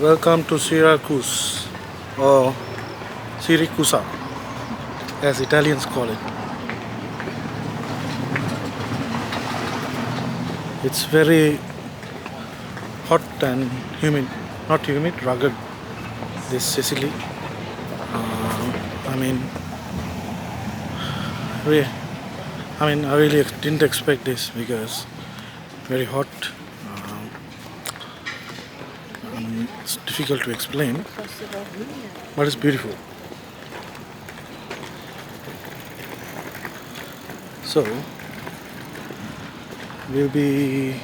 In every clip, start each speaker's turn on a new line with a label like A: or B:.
A: Welcome to Syracuse, or Siracusa, as Italians call it. It's very hot and humid, not humid, rugged. This Sicily. I mean, re- I really didn't expect this because very hot. Um, it's difficult to explain, but it's beautiful. So we'll be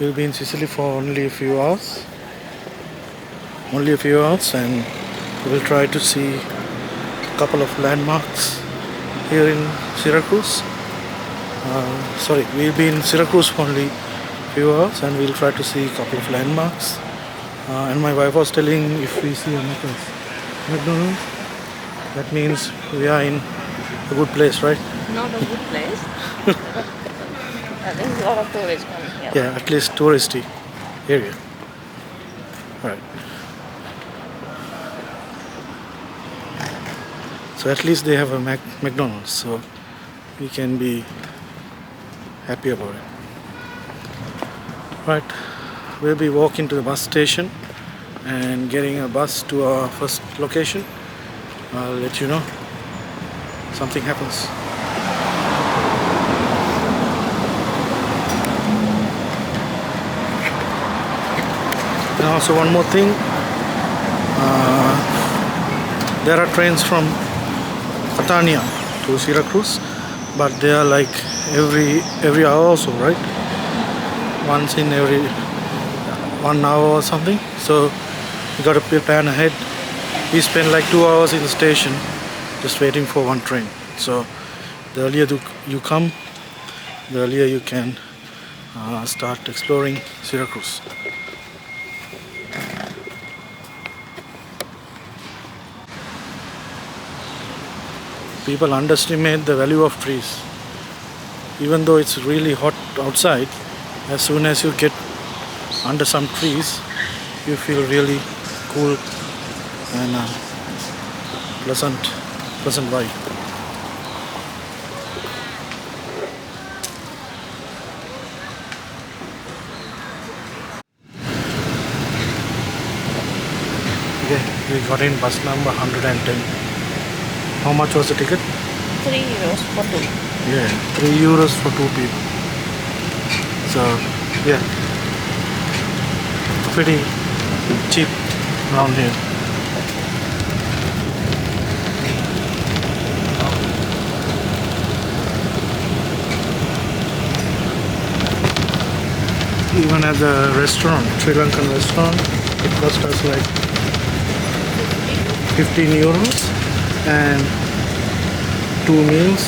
A: we'll be in Sicily for only a few hours, and we'll try to see a couple of landmarks here in Syracuse. We'll be in Syracuse for only a few hours, and we'll try to see a couple of landmarks. And my wife was telling, if we see a McDonald's, that means we are in a good place, right?
B: Not a good place. There's a lot of tourists coming here.
A: Yeah, at least touristy area. Right. So at least they have a McDonald's, so we can be happy about it. Right. We'll be walking to the bus station and getting a bus to our first location. I'll let you know. Something happens. And also one more thing. There are trains from Catania to Syracuse, but they are like every hour or so, right? Once in every 1 hour or something. So you got to plan ahead. We spend like 2 hours in the station just waiting for one train. So the earlier you come, the earlier you can start exploring Syracuse. People underestimate the value of trees. Even though it's really hot outside, as soon as you get under some trees, you feel really cool and pleasant vibe. Okay, we got in bus number 110. How much was the ticket?
B: €3 for two.
A: Yeah, €3 for two people. So yeah, pretty cheap around here. Even at the restaurant, Sri Lankan restaurant, it cost us like €15 and two meals,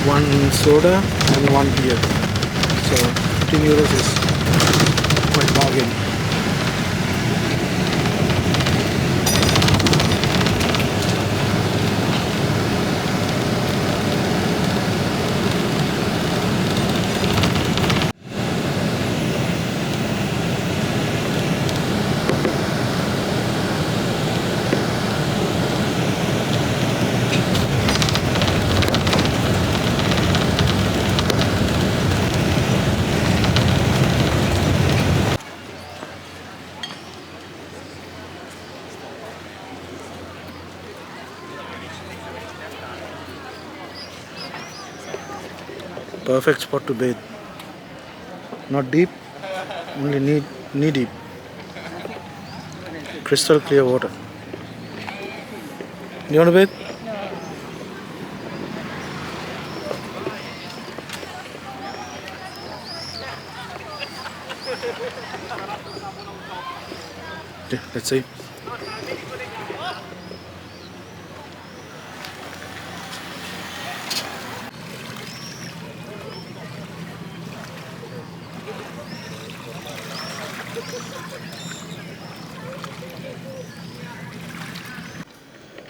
A: one soda and one beer. So €15 is quite bargain. Perfect spot to bathe. Not deep, only knee deep. Crystal clear water. You want to bathe? Okay, let's see.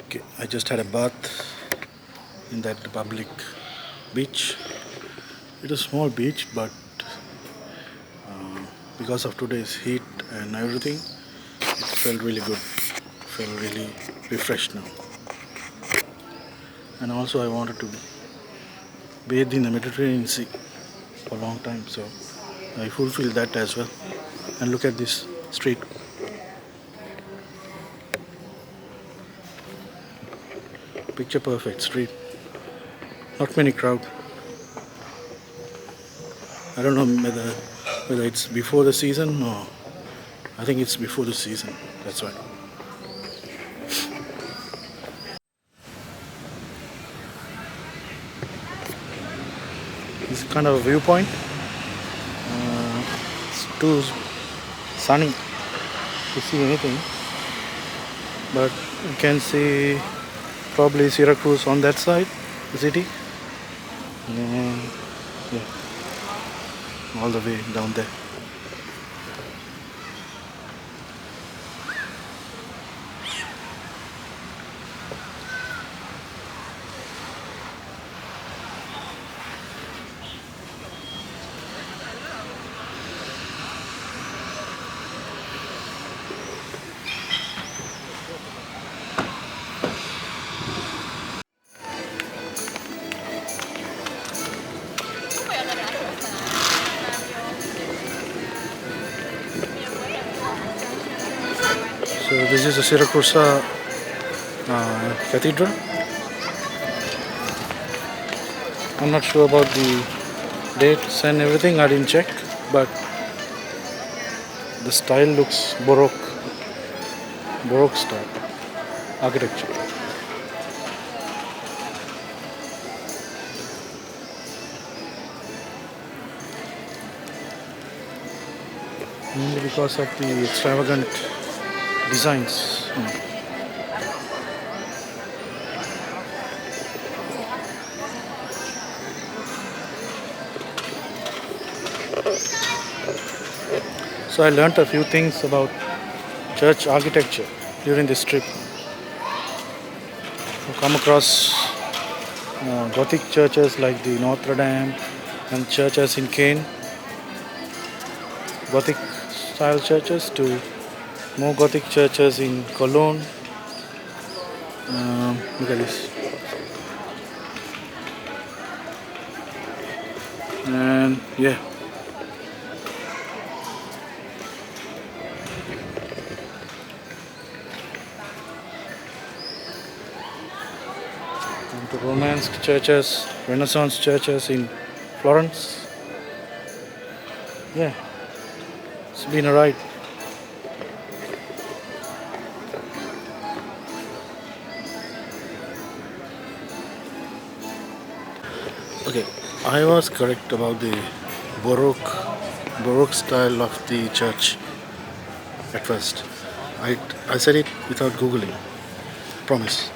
A: Okay, I just had a bath in that public beach. It's a small beach, but because of today's heat and everything, felt really good. Felt really refreshed now. And also I wanted to bathe in the Mediterranean Sea for a long time, so I fulfilled that as well. And look at this street. Picture perfect street. Not many crowd. I don't know whether it's before the season or I think it's before the season. That's why. This is kind of a viewpoint. It's too sunny to see anything, but you can see probably Syracuse on that side, the city, and yeah, all the way down there. So this is the Syracuse Cathedral. I'm not sure about the dates and everything, I didn't check, but the style looks Baroque style architecture. Mainly because of the extravagant designs. So I learnt a few things about church architecture during this trip. I come across Gothic churches like the Notre Dame and churches in Caen, Gothic style churches, to more Gothic churches in Cologne. Look at this. And yeah. And to Romance churches, Renaissance churches in Florence. Yeah, it's been a ride. Okay, I was correct about the Baroque style of the church at first. I said it without googling, promise.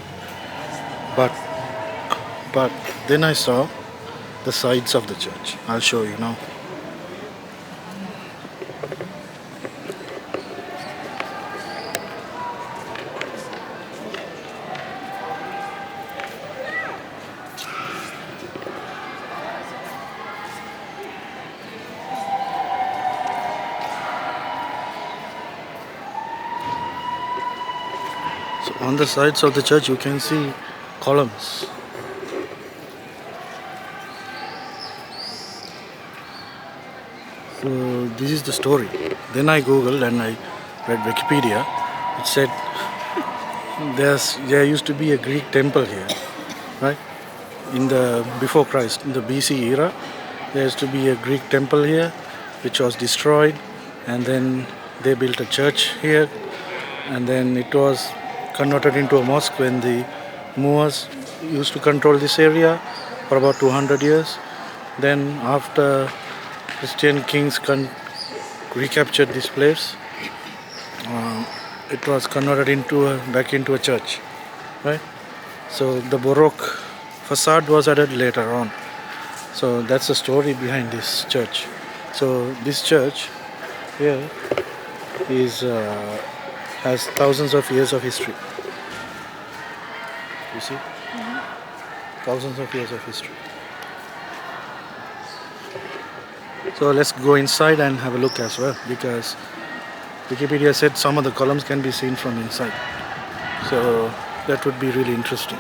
A: But then I saw the sides of the church. I'll show you now. So on the sides of the church you can see columns. So this is the story. Then I googled and I read Wikipedia. It said there used to be a Greek temple here, right? Before Christ, in the BC era, there used to be a Greek temple here, which was destroyed, and then they built a church here, and then it was converted into a mosque when the Moors used to control this area for about 200 years. Then after Christian kings recaptured this place, it was converted back into a church, right? So the Baroque facade was added later on. So that's the story behind this church. So this church here has thousands of years of history. You see? Thousands of years of history. So let's go inside and have a look as well, because Wikipedia said some of the columns can be seen from inside. So that would be really interesting.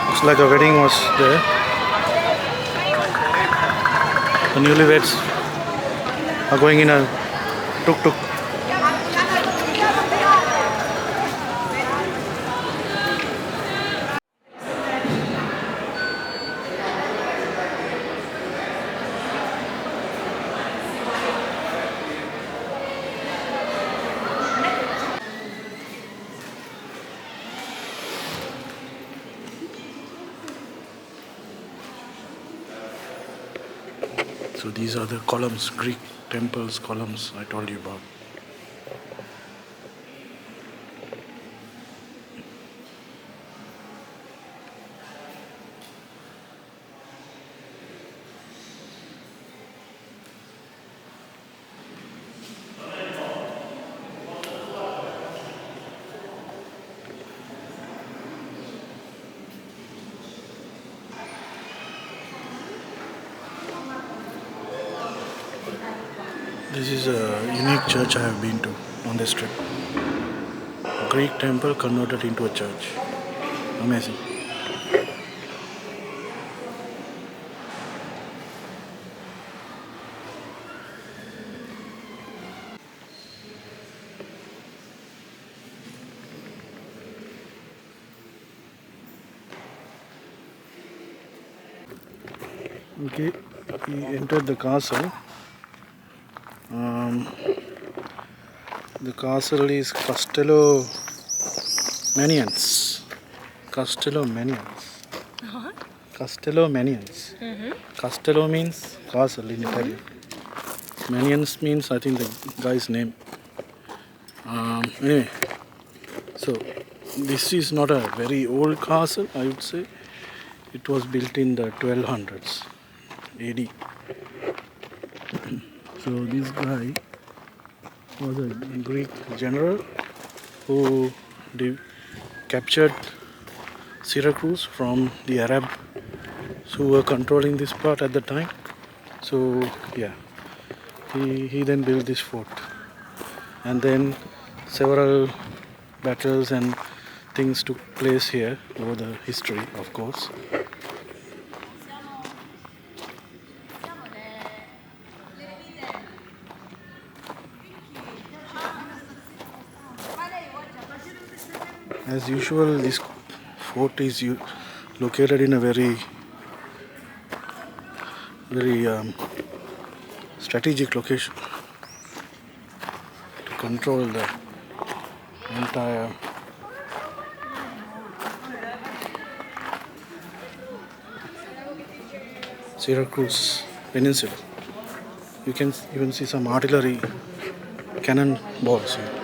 A: Looks like a wedding was there. The newlyweds are going in a tuk-tuk. So these are the columns, Greek temples columns I told you about. This is a unique church I have been to on this trip. A Greek temple converted into a church. Amazing. Okay, we entered the castle. The castle is Castello Manians. Castello Manians. Castello Manians. Castello means castle in Italian. Manians means, I think, the guy's name. Anyway, so this is not a very old castle, I would say. It was built in the 1200s AD. So this guy was a Greek general who captured Syracuse from the Arabs who were controlling this part at the time. So yeah, he then built this fort, and then several battles and things took place here over the history, of course. As usual, this fort is located in a very strategic location to control the entire Syracuse peninsula. You can even see some artillery cannon balls here.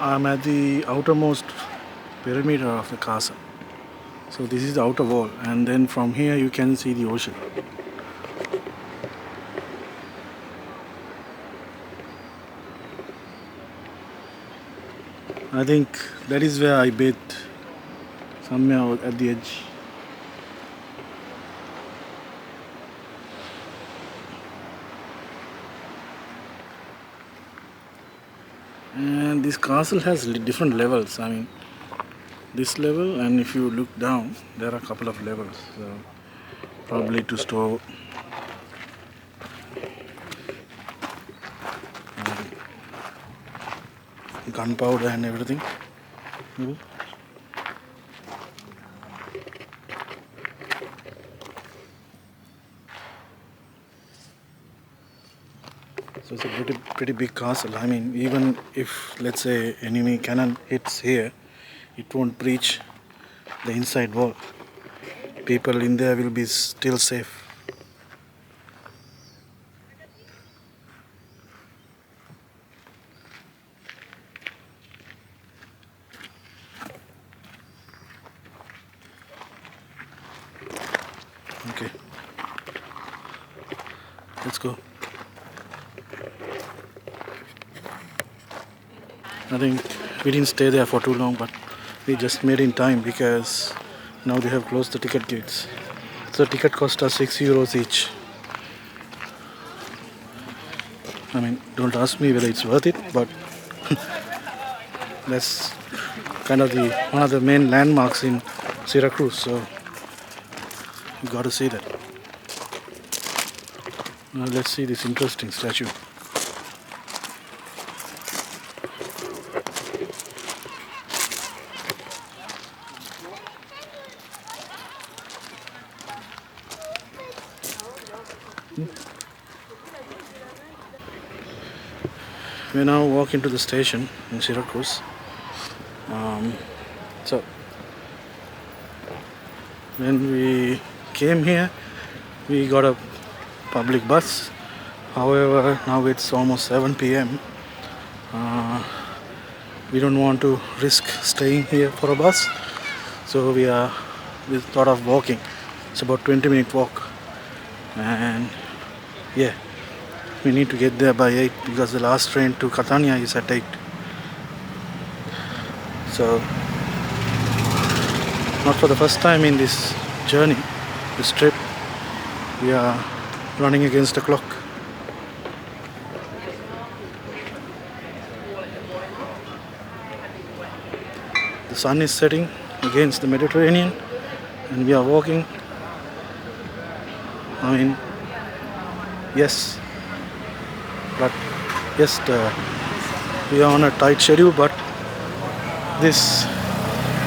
A: I'm at the outermost perimeter of the castle. So this is the outer wall, and then from here you can see the ocean. I think that is where I bathed, somewhere at the edge. And this castle has different levels. I mean, this level, and if you look down, there are a couple of levels. So probably to store gunpowder and everything. Maybe. So it's a pretty big castle. I mean, even if, let's say, enemy cannon hits here, it won't breach the inside wall. People in there will be still safe. Okay, let's go. I think we didn't stay there for too long, but we just made in time because now they have closed the ticket gates. So ticket cost us €6 each. I mean, don't ask me whether it's worth it, but that's kind of one of the main landmarks in Syracuse, so you got to see that. Now let's see this interesting statue. We now walk into the station in Syracuse. So when we came here, we got a public bus. However, now it's almost 7 p.m. We don't want to risk staying here for a bus, so we thought of walking. It's about 20-minute walk, and yeah, we need to get there by 8 because the last train to Catania is at 8. So, not for the first time in this journey, this trip, we are running against the clock. The sun is setting against the Mediterranean and we are walking. I mean, yes, but yes, we are on a tight schedule, but this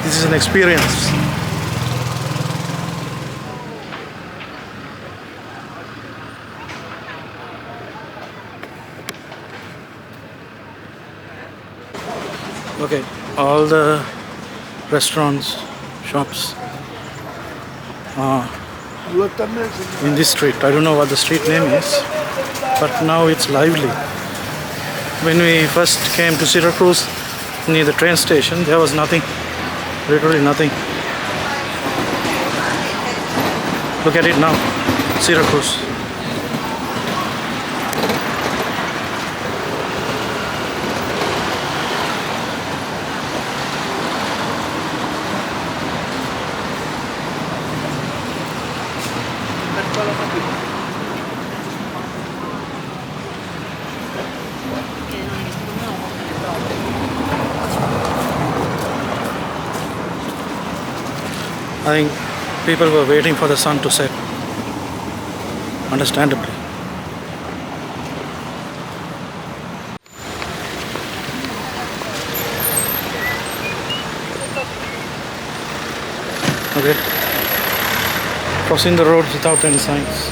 A: is an experience. Okay, all the restaurants, shops in this street. I don't know what the street name is, but now it's lively. When we first came to Syracuse near the train station, there was nothing, literally nothing. Look at it now, Syracuse. I think people were waiting for the sun to set, understandably. Okay, crossing the road without any signs.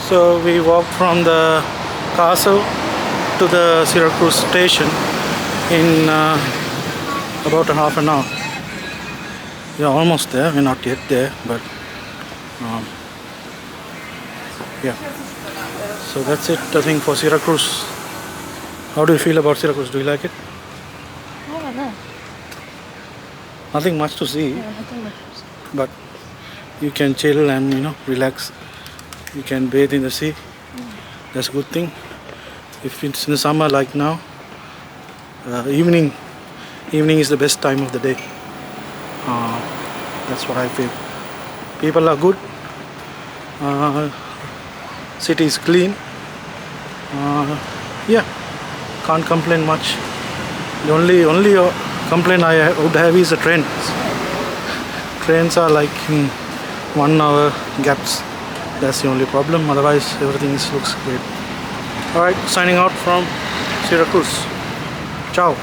A: So we walked from the castle to the Syracuse station in about a half an hour. We are almost there. We're not yet there, but yeah. So that's it, I think, for Syracuse. How do you feel about Syracuse? Do you like it?
B: I don't know.
A: Nothing much to see,
B: Yeah, nothing much.
A: but you can chill and relax. You can bathe in the sea. That's a good thing. If it's in the summer like now, evening is the best time of the day. That's what I feel. People are good. City is clean. Yeah, can't complain much. The only complaint I would have is the trains. Trains are like 1 hour gaps. That's the only problem. Otherwise, everything looks great. Alright, signing out from Syracuse. Ciao.